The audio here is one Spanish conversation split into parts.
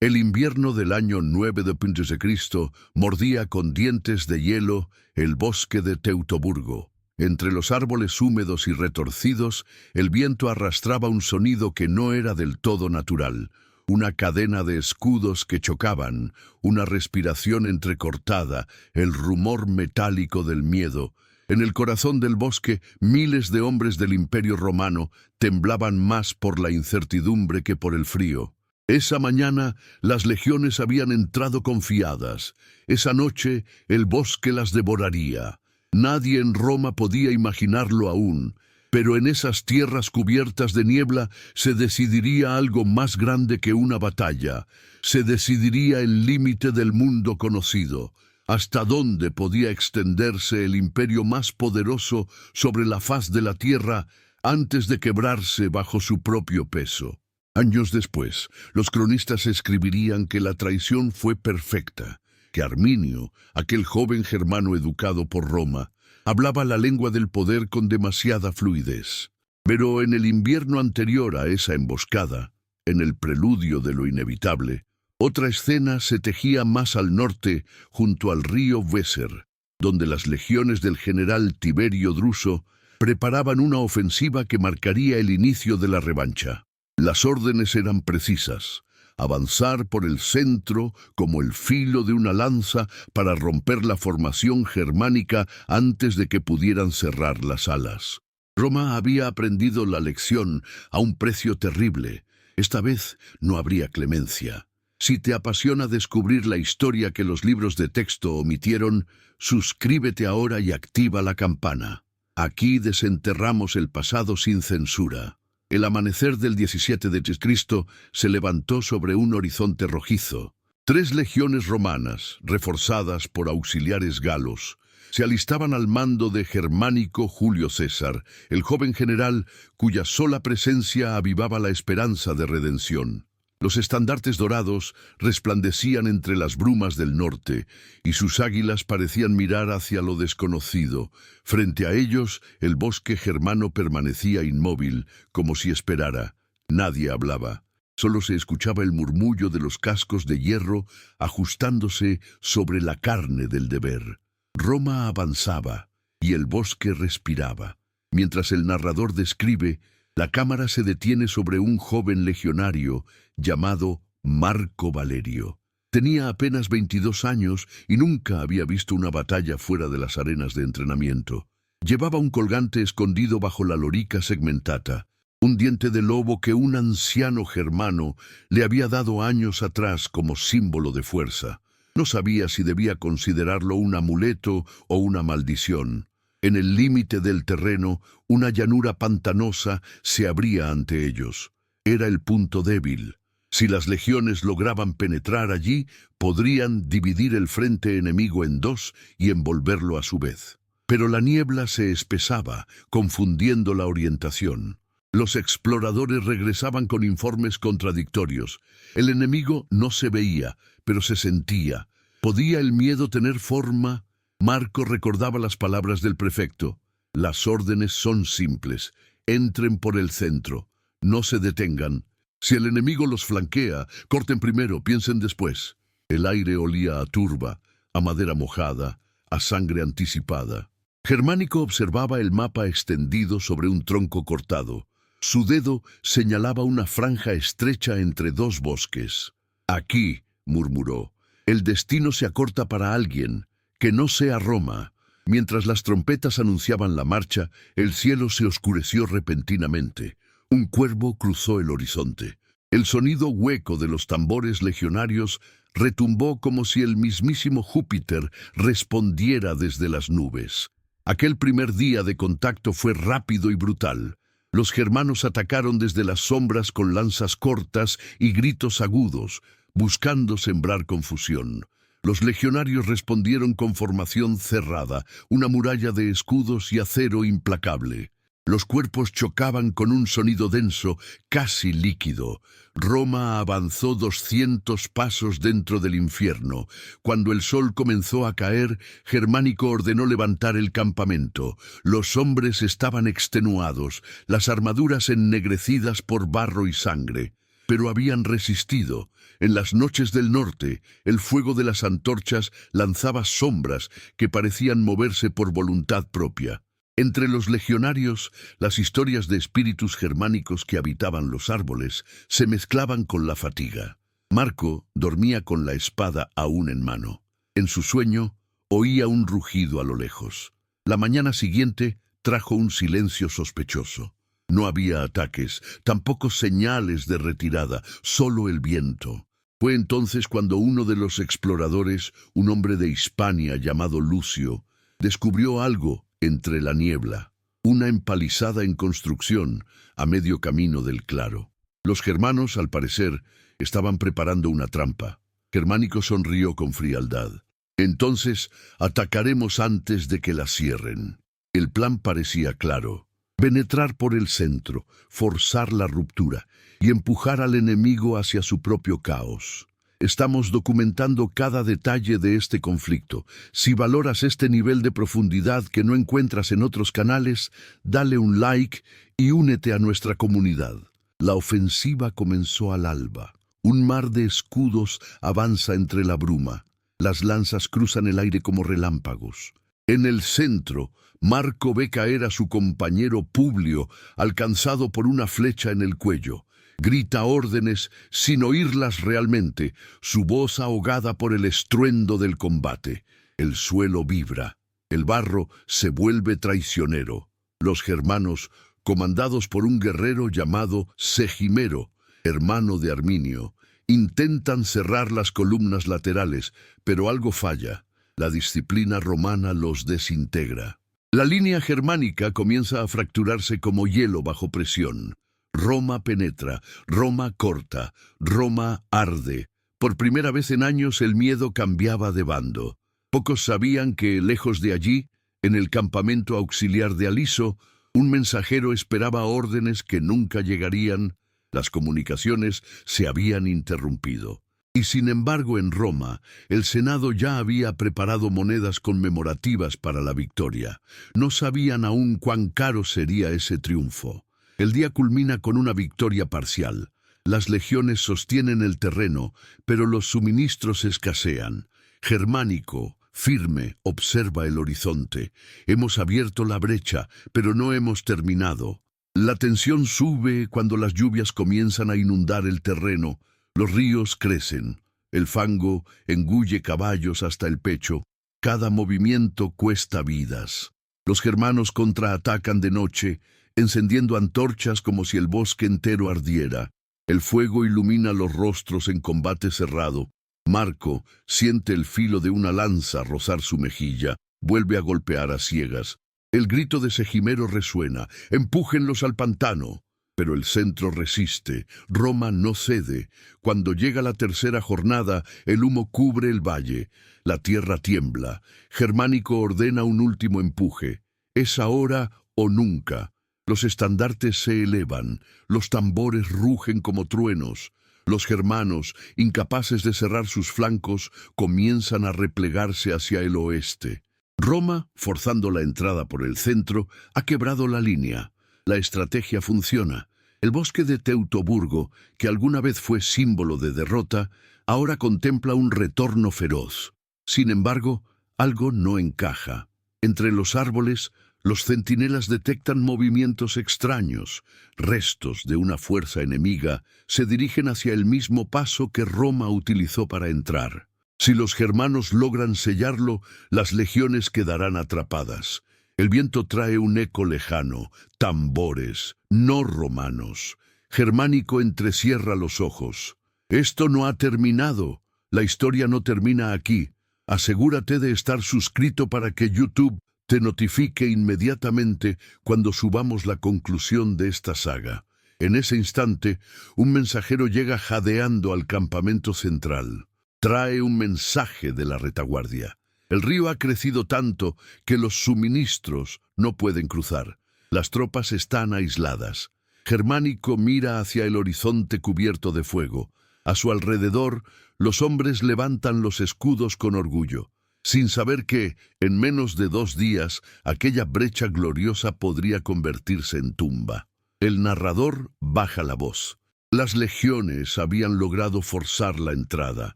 El invierno del año 9 de Cristo mordía con dientes de hielo el bosque de Teutoburgo. Entre los árboles húmedos y retorcidos, el viento arrastraba un sonido que no era del todo natural. Una cadena de escudos que chocaban, una respiración entrecortada, el rumor metálico del miedo. En el corazón del bosque, miles de hombres del Imperio Romano temblaban más por la incertidumbre que por el frío. Esa mañana las legiones habían entrado confiadas. Esa noche el bosque las devoraría. Nadie en Roma podía imaginarlo aún, pero en esas tierras cubiertas de niebla se decidiría algo más grande que una batalla. Se decidiría el límite del mundo conocido. ¿Hasta dónde podía extenderse el imperio más poderoso sobre la faz de la tierra antes de quebrarse bajo su propio peso? Años después, los cronistas escribirían que la traición fue perfecta, que Arminio, aquel joven germano educado por Roma, hablaba la lengua del poder con demasiada fluidez. Pero en el invierno anterior a esa emboscada, en el preludio de lo inevitable, otra escena se tejía más al norte, junto al río Weser, donde las legiones del general Tiberio Druso preparaban una ofensiva que marcaría el inicio de la revancha. Las órdenes eran precisas: avanzar por el centro como el filo de una lanza para romper la formación germánica antes de que pudieran cerrar las alas. Roma había aprendido la lección a un precio terrible. Esta vez no habría clemencia. Si te apasiona descubrir la historia que los libros de texto omitieron, suscríbete ahora y activa la campana. Aquí desenterramos el pasado sin censura. El amanecer del 17 de Cristo se levantó sobre un horizonte rojizo. 3 legiones romanas, reforzadas por auxiliares galos, se alistaban al mando de Germánico Julio César, el joven general cuya sola presencia avivaba la esperanza de redención. Los estandartes dorados resplandecían entre las brumas del norte, y sus águilas parecían mirar hacia lo desconocido. Frente a ellos, el bosque germano permanecía inmóvil, como si esperara. Nadie hablaba. Solo se escuchaba el murmullo de los cascos de hierro ajustándose sobre la carne del deber. Roma avanzaba, y el bosque respiraba. Mientras el narrador describe, la cámara se detiene sobre un joven legionario llamado Marco Valerio. Tenía apenas 22 años y nunca había visto una batalla fuera de las arenas de entrenamiento. Llevaba un colgante escondido bajo la lorica segmentata, un diente de lobo que un anciano germano le había dado años atrás como símbolo de fuerza. No sabía si debía considerarlo un amuleto o una maldición. En el límite del terreno, una llanura pantanosa se abría ante ellos. Era el punto débil. Si las legiones lograban penetrar allí, podrían dividir el frente enemigo en 2 y envolverlo a su vez. Pero la niebla se espesaba, confundiendo la orientación. Los exploradores regresaban con informes contradictorios. El enemigo no se veía, pero se sentía. ¿Podía el miedo tener forma? Marco recordaba las palabras del prefecto. Las órdenes son simples. Entren por el centro. No se detengan. Si el enemigo los flanquea, corten primero, piensen después. El aire olía a turba, a madera mojada, a sangre anticipada. Germánico observaba el mapa extendido sobre un tronco cortado. Su dedo señalaba una franja estrecha entre 2 bosques. Aquí, murmuró, el destino se acorta para alguien. Que no sea Roma. Mientras las trompetas anunciaban la marcha, el cielo se oscureció repentinamente. Un cuervo cruzó el horizonte. El sonido hueco de los tambores legionarios retumbó como si el mismísimo Júpiter respondiera desde las nubes. Aquel primer día de contacto fue rápido y brutal. Los germanos atacaron desde las sombras con lanzas cortas y gritos agudos, buscando sembrar confusión. Los legionarios respondieron con formación cerrada, una muralla de escudos y acero implacable. Los cuerpos chocaban con un sonido denso, casi líquido. Roma avanzó 200 pasos dentro del infierno. Cuando el sol comenzó a caer, Germánico ordenó levantar el campamento. Los hombres estaban extenuados, las armaduras ennegrecidas por barro y sangre. pero habían resistido. En las noches del norte, el fuego de las antorchas lanzaba sombras que parecían moverse por voluntad propia. Entre los legionarios, las historias de espíritus germánicos que habitaban los árboles se mezclaban con la fatiga. Marco dormía con la espada aún en mano. En su sueño, oía un rugido a lo lejos. La mañana siguiente trajo un silencio sospechoso. No había ataques, tampoco señales de retirada, solo el viento. Fue entonces cuando uno de los exploradores, un hombre de Hispania llamado Lucio, descubrió algo entre la niebla, una empalizada en construcción a medio camino del claro. Los germanos, al parecer, estaban preparando una trampa. Germánico sonrió con frialdad. Entonces, atacaremos antes de que la cierren. El plan parecía claro. Penetrar por el centro, forzar la ruptura y empujar al enemigo hacia su propio caos. Estamos documentando cada detalle de este conflicto. Si valoras este nivel de profundidad que no encuentras en otros canales, dale un like y únete a nuestra comunidad. La ofensiva comenzó al alba. Un mar de escudos avanza entre la bruma. Las lanzas cruzan el aire como relámpagos. En el centro, Marco ve caer a su compañero Publio, alcanzado por una flecha en el cuello. Grita órdenes sin oírlas realmente, su voz ahogada por el estruendo del combate. El suelo vibra, el barro se vuelve traicionero. Los germanos, comandados por un guerrero llamado Segimero, hermano de Arminio, intentan cerrar las columnas laterales, pero algo falla. La disciplina romana los desintegra. La línea germánica comienza a fracturarse como hielo bajo presión. Roma penetra, Roma corta, Roma arde. Por primera vez en años el miedo cambiaba de bando. Pocos sabían que, lejos de allí, en el campamento auxiliar de Aliso, un mensajero esperaba órdenes que nunca llegarían. Las comunicaciones se habían interrumpido. Y sin embargo en Roma, el Senado ya había preparado monedas conmemorativas para la victoria. No sabían aún cuán caro sería ese triunfo. El día culmina con una victoria parcial. Las legiones sostienen el terreno, pero los suministros escasean. Germánico, firme, observa el horizonte. Hemos abierto la brecha, pero no hemos terminado. La tensión sube cuando las lluvias comienzan a inundar el terreno. Los ríos crecen, el fango engulle caballos hasta el pecho, cada movimiento cuesta vidas. Los germanos contraatacan de noche, encendiendo antorchas como si el bosque entero ardiera. El fuego ilumina los rostros en combate cerrado. Marco siente el filo de una lanza rozar su mejilla, vuelve a golpear a ciegas. El grito de Segimero resuena, empújenlos al pantano. Pero el centro resiste, Roma no cede. Cuando llega la tercera jornada, el humo cubre el valle. La tierra tiembla. Germánico ordena un último empuje. Es ahora o nunca. Los estandartes se elevan, los tambores rugen como truenos. Los germanos, incapaces de cerrar sus flancos, comienzan a replegarse hacia el oeste. Roma, forzando la entrada por el centro, ha quebrado la línea. La estrategia funciona. El bosque de Teutoburgo, que alguna vez fue símbolo de derrota, ahora contempla un retorno feroz. Sin embargo, algo no encaja. Entre los árboles, los centinelas detectan movimientos extraños. Restos de una fuerza enemiga se dirigen hacia el mismo paso que Roma utilizó para entrar. Si los germanos logran sellarlo, las legiones quedarán atrapadas. El viento trae un eco lejano, tambores, no romanos. Germánico entrecierra los ojos. Esto no ha terminado. La historia no termina aquí. Asegúrate de estar suscrito para que YouTube te notifique inmediatamente cuando subamos la conclusión de esta saga. En ese instante, un mensajero llega jadeando al campamento central. Trae un mensaje de la retaguardia. El río ha crecido tanto que los suministros no pueden cruzar. Las tropas están aisladas. Germánico mira hacia el horizonte cubierto de fuego. A su alrededor, los hombres levantan los escudos con orgullo, sin saber que, en menos de 2 días, aquella brecha gloriosa podría convertirse en tumba. El narrador baja la voz. Las legiones habían logrado forzar la entrada,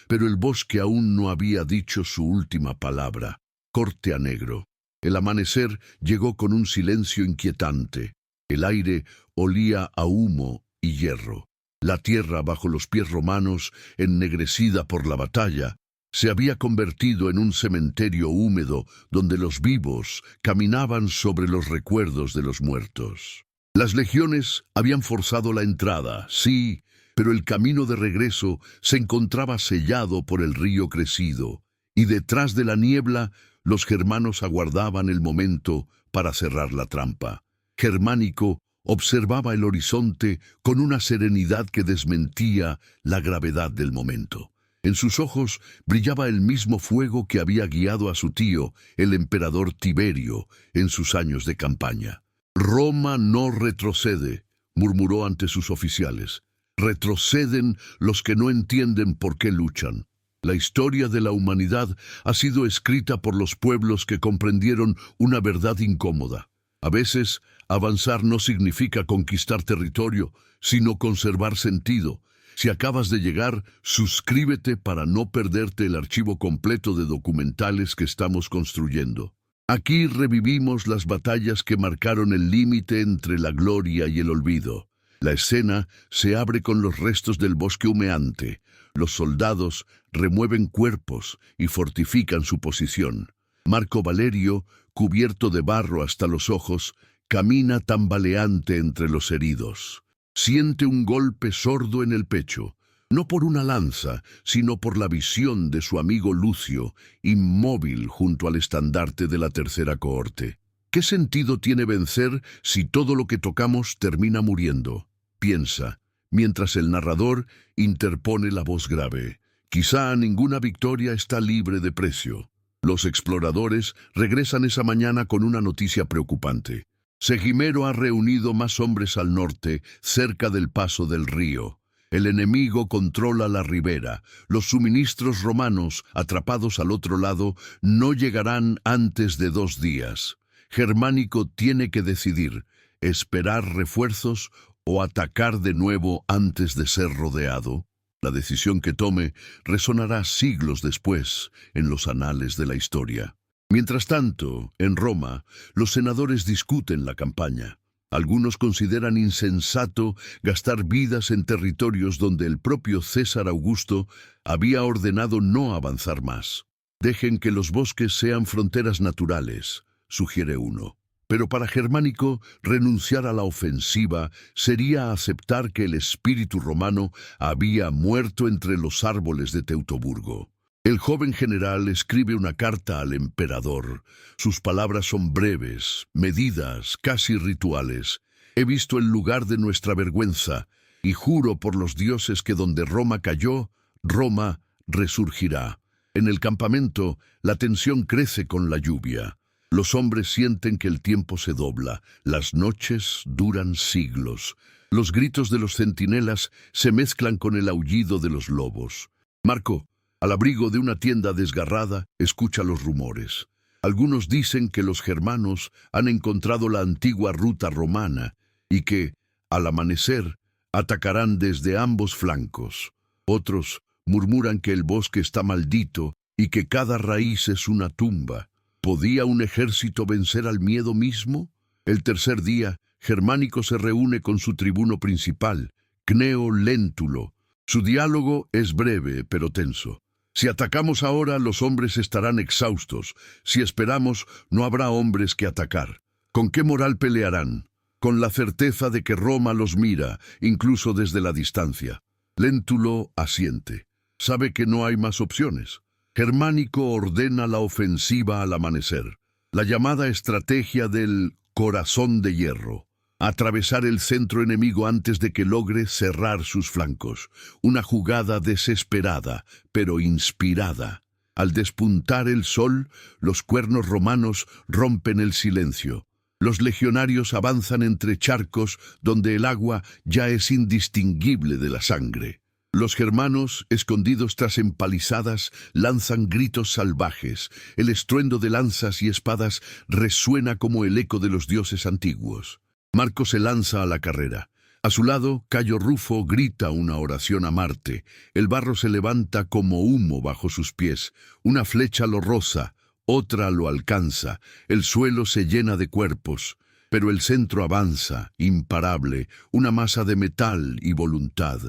pero el bosque aún no había dicho su última palabra. Corte a negro. El amanecer llegó con un silencio inquietante. El aire olía a humo y hierro. La tierra bajo los pies romanos, ennegrecida por la batalla, se había convertido en un cementerio húmedo donde los vivos caminaban sobre los recuerdos de los muertos. Las legiones habían forzado la entrada, sí, pero el camino de regreso se encontraba sellado por el río crecido, y detrás de la niebla los germanos aguardaban el momento para cerrar la trampa. Germánico observaba el horizonte con una serenidad que desmentía la gravedad del momento. En sus ojos brillaba el mismo fuego que había guiado a su tío, el emperador Tiberio, en sus años de campaña. «Roma no retrocede», murmuró ante sus oficiales. «Retroceden los que no entienden por qué luchan». La historia de la humanidad ha sido escrita por los pueblos que comprendieron una verdad incómoda. A veces, avanzar no significa conquistar territorio, sino conservar sentido. Si acabas de llegar, suscríbete para no perderte el archivo completo de documentales que estamos construyendo. Aquí revivimos las batallas que marcaron el límite entre la gloria y el olvido. La escena se abre con los restos del bosque humeante. Los soldados remueven cuerpos y fortifican su posición. Marco Valerio, cubierto de barro hasta los ojos, camina tambaleante entre los heridos. Siente un golpe sordo en el pecho, no por una lanza, sino por la visión de su amigo Lucio, inmóvil junto al estandarte de la tercera cohorte. ¿Qué sentido tiene vencer si todo lo que tocamos termina muriendo? Piensa, mientras el narrador interpone la voz grave. Quizá ninguna victoria está libre de precio. Los exploradores regresan esa mañana con una noticia preocupante. Segimero ha reunido más hombres al norte, cerca del paso del río. El enemigo controla la ribera. Los suministros romanos, atrapados al otro lado, no llegarán antes de 2 días. Germánico tiene que decidir, esperar refuerzos o atacar de nuevo antes de ser rodeado. La decisión que tome resonará siglos después en los anales de la historia. Mientras tanto, en Roma, los senadores discuten la campaña. Algunos consideran insensato gastar vidas en territorios donde el propio César Augusto había ordenado no avanzar más. Dejen que los bosques sean fronteras naturales, sugiere uno. Pero para Germánico, renunciar a la ofensiva sería aceptar que el espíritu romano había muerto entre los árboles de Teutoburgo. El joven general escribe una carta al emperador. Sus palabras son breves, medidas, casi rituales. He visto el lugar de nuestra vergüenza, y juro por los dioses que donde Roma cayó, Roma resurgirá. En el campamento, la tensión crece con la lluvia. Los hombres sienten que el tiempo se dobla, las noches duran siglos. Los gritos de los centinelas se mezclan con el aullido de los lobos. Marco, al abrigo de una tienda desgarrada, escucha los rumores. Algunos dicen que los germanos han encontrado la antigua ruta romana y que, al amanecer, atacarán desde ambos flancos. Otros murmuran que el bosque está maldito y que cada raíz es una tumba. ¿Podía un ejército vencer al miedo mismo? El tercer día, Germánico se reúne con su tribuno principal, Cneo Léntulo. Su diálogo es breve pero tenso. Si atacamos ahora, los hombres estarán exhaustos. Si esperamos, no habrá hombres que atacar. ¿Con qué moral pelearán? Con la certeza de que Roma los mira, incluso desde la distancia. Léntulo asiente. Sabe que no hay más opciones. Germánico ordena la ofensiva al amanecer. La llamada estrategia del corazón de hierro. Atravesar el centro enemigo antes de que logre cerrar sus flancos. Una jugada desesperada, pero inspirada. Al despuntar el sol, los cuernos romanos rompen el silencio. Los legionarios avanzan entre charcos donde el agua ya es indistinguible de la sangre. Los germanos, escondidos tras empalizadas, lanzan gritos salvajes. El estruendo de lanzas y espadas resuena como el eco de los dioses antiguos. Marco se lanza a la carrera. A su lado, Cayo Rufo grita una oración a Marte. El barro se levanta como humo bajo sus pies. Una flecha lo roza, otra lo alcanza. El suelo se llena de cuerpos. Pero el centro avanza, imparable, una masa de metal y voluntad.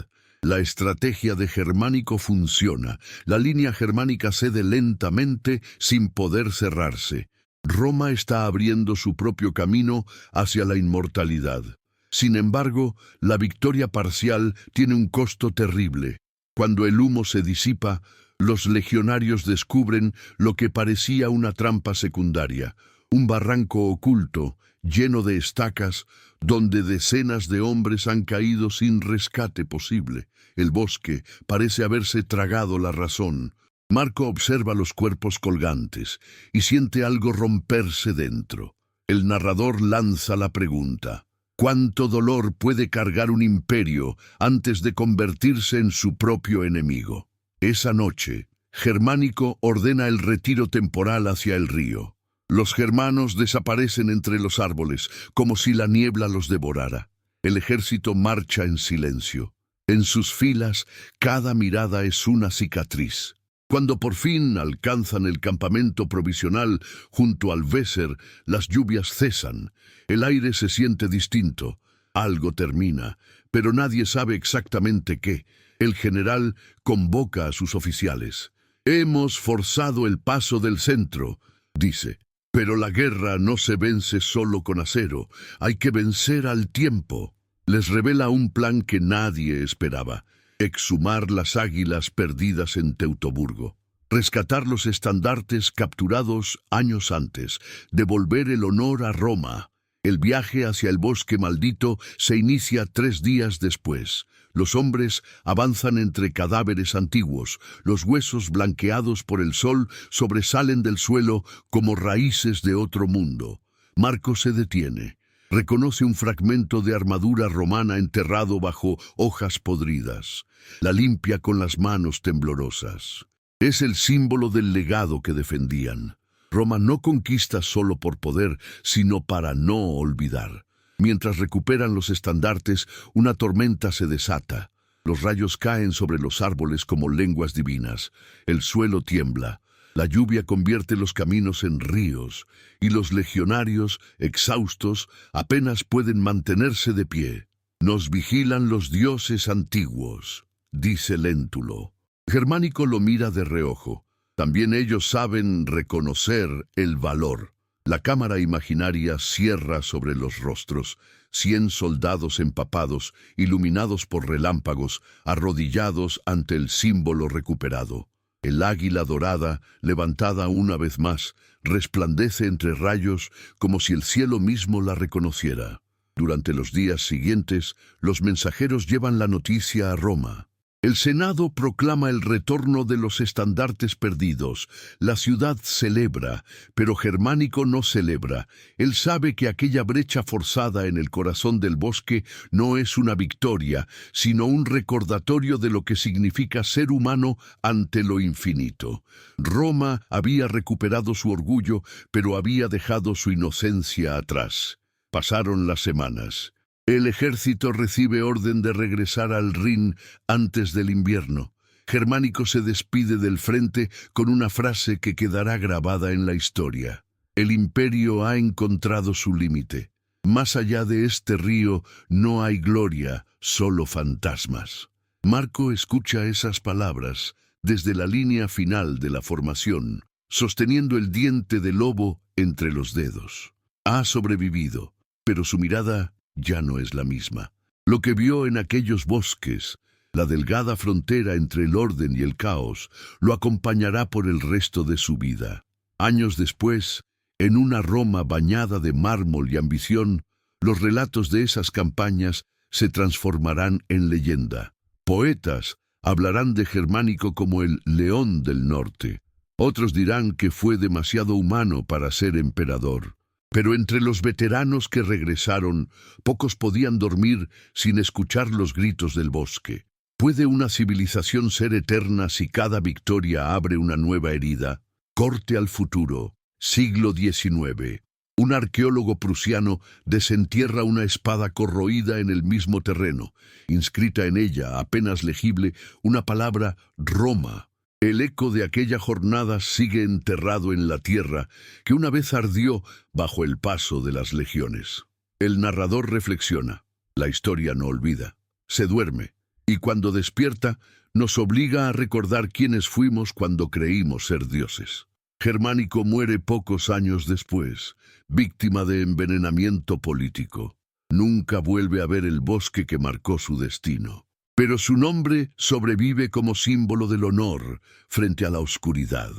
La estrategia de Germánico funciona. La línea germánica cede lentamente sin poder cerrarse. Roma está abriendo su propio camino hacia la inmortalidad. Sin embargo, la victoria parcial tiene un costo terrible. Cuando el humo se disipa, los legionarios descubren lo que parecía una trampa secundaria, un barranco oculto, lleno de estacas, donde decenas de hombres han caído sin rescate posible. El bosque parece haberse tragado la razón. Marco observa los cuerpos colgantes y siente algo romperse dentro. El narrador lanza la pregunta: ¿cuánto dolor puede cargar un imperio antes de convertirse en su propio enemigo? Esa noche, Germánico ordena el retiro temporal hacia el río. Los germanos desaparecen entre los árboles, como si la niebla los devorara. El ejército marcha en silencio. En sus filas, cada mirada es una cicatriz. Cuando por fin alcanzan el campamento provisional junto al Weser, las lluvias cesan. El aire se siente distinto. Algo termina, pero nadie sabe exactamente qué. El general convoca a sus oficiales. «Hemos forzado el paso del centro», dice. «Pero la guerra no se vence solo con acero. Hay que vencer al tiempo». Les revela un plan que nadie esperaba: exhumar las águilas perdidas en Teutoburgo, rescatar los estandartes capturados años antes, devolver el honor a Roma. El viaje hacia el bosque maldito se inicia 3 días después. Los hombres avanzan entre cadáveres antiguos. Los huesos blanqueados por el sol sobresalen del suelo como raíces de otro mundo. Marco se detiene. Reconoce un fragmento de armadura romana enterrado bajo hojas podridas. La limpia con las manos temblorosas. Es el símbolo del legado que defendían. Roma no conquista solo por poder, sino para no olvidar. Mientras recuperan los estandartes, una tormenta se desata. Los rayos caen sobre los árboles como lenguas divinas. El suelo tiembla. La lluvia convierte los caminos en ríos, y los legionarios, exhaustos, apenas pueden mantenerse de pie. «Nos vigilan los dioses antiguos», dice Léntulo. Germánico lo mira de reojo. También ellos saben reconocer el valor. La cámara imaginaria cierra sobre los rostros. 100 soldados empapados, iluminados por relámpagos, arrodillados ante el símbolo recuperado. El águila dorada, levantada una vez más, resplandece entre rayos como si el cielo mismo la reconociera. Durante los días siguientes, los mensajeros llevan la noticia a Roma. El Senado proclama el retorno de los estandartes perdidos. La ciudad celebra, pero Germánico no celebra. Él sabe que aquella brecha forzada en el corazón del bosque no es una victoria, sino un recordatorio de lo que significa ser humano ante lo infinito. Roma había recuperado su orgullo, pero había dejado su inocencia atrás. Pasaron las semanas. El ejército recibe orden de regresar al Rin antes del invierno. Germánico se despide del frente con una frase que quedará grabada en la historia. El imperio ha encontrado su límite. Más allá de este río no hay gloria, solo fantasmas. Marco escucha esas palabras desde la línea final de la formación, sosteniendo el diente de lobo entre los dedos. Ha sobrevivido, pero su mirada ya no es la misma. Lo que vio en aquellos bosques, la delgada frontera entre el orden y el caos, lo acompañará por el resto de su vida. Años después, en una Roma bañada de mármol y ambición, los relatos de esas campañas se transformarán en leyenda. Poetas hablarán de Germánico como el león del norte. Otros dirán que fue demasiado humano para ser emperador. Pero entre los veteranos que regresaron, pocos podían dormir sin escuchar los gritos del bosque. ¿Puede una civilización ser eterna si cada victoria abre una nueva herida? Corte al futuro, siglo XIX. Un arqueólogo prusiano desentierra una espada corroída en el mismo terreno. Inscrita en ella, apenas legible, una palabra Roma. El eco de aquella jornada sigue enterrado en la tierra que una vez ardió bajo el paso de las legiones. El narrador reflexiona. La historia no olvida. Se duerme. Y cuando despierta, nos obliga a recordar quiénes fuimos cuando creímos ser dioses. Germánico muere pocos años después, víctima de envenenamiento político. Nunca vuelve a ver el bosque que marcó su destino. Pero su nombre sobrevive como símbolo del honor frente a la oscuridad.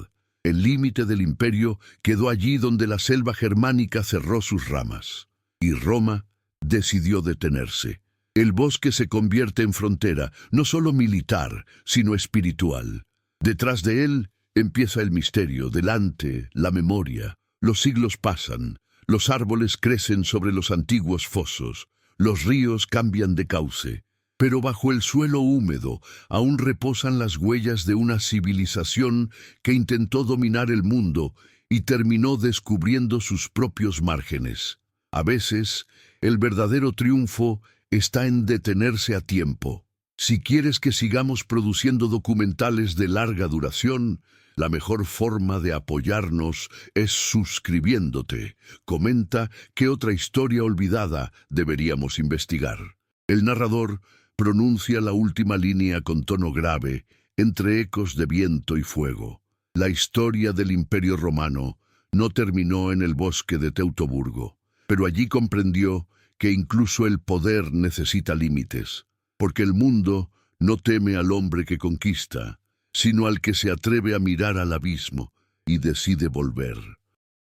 El límite del imperio quedó allí donde la selva germánica cerró sus ramas. Y Roma decidió detenerse. El bosque se convierte en frontera, no solo militar, sino espiritual. Detrás de él empieza el misterio, delante la memoria. Los siglos pasan, los árboles crecen sobre los antiguos fosos, los ríos cambian de cauce. Pero bajo el suelo húmedo aún reposan las huellas de una civilización que intentó dominar el mundo y terminó descubriendo sus propios márgenes. A veces, el verdadero triunfo está en detenerse a tiempo. Si quieres que sigamos produciendo documentales de larga duración, la mejor forma de apoyarnos es suscribiéndote. Comenta qué otra historia olvidada deberíamos investigar. El narrador pronuncia la última línea con tono grave, entre ecos de viento y fuego. La historia del Imperio Romano no terminó en el bosque de Teutoburgo, pero allí comprendió que incluso el poder necesita límites, porque el mundo no teme al hombre que conquista, sino al que se atreve a mirar al abismo y decide volver.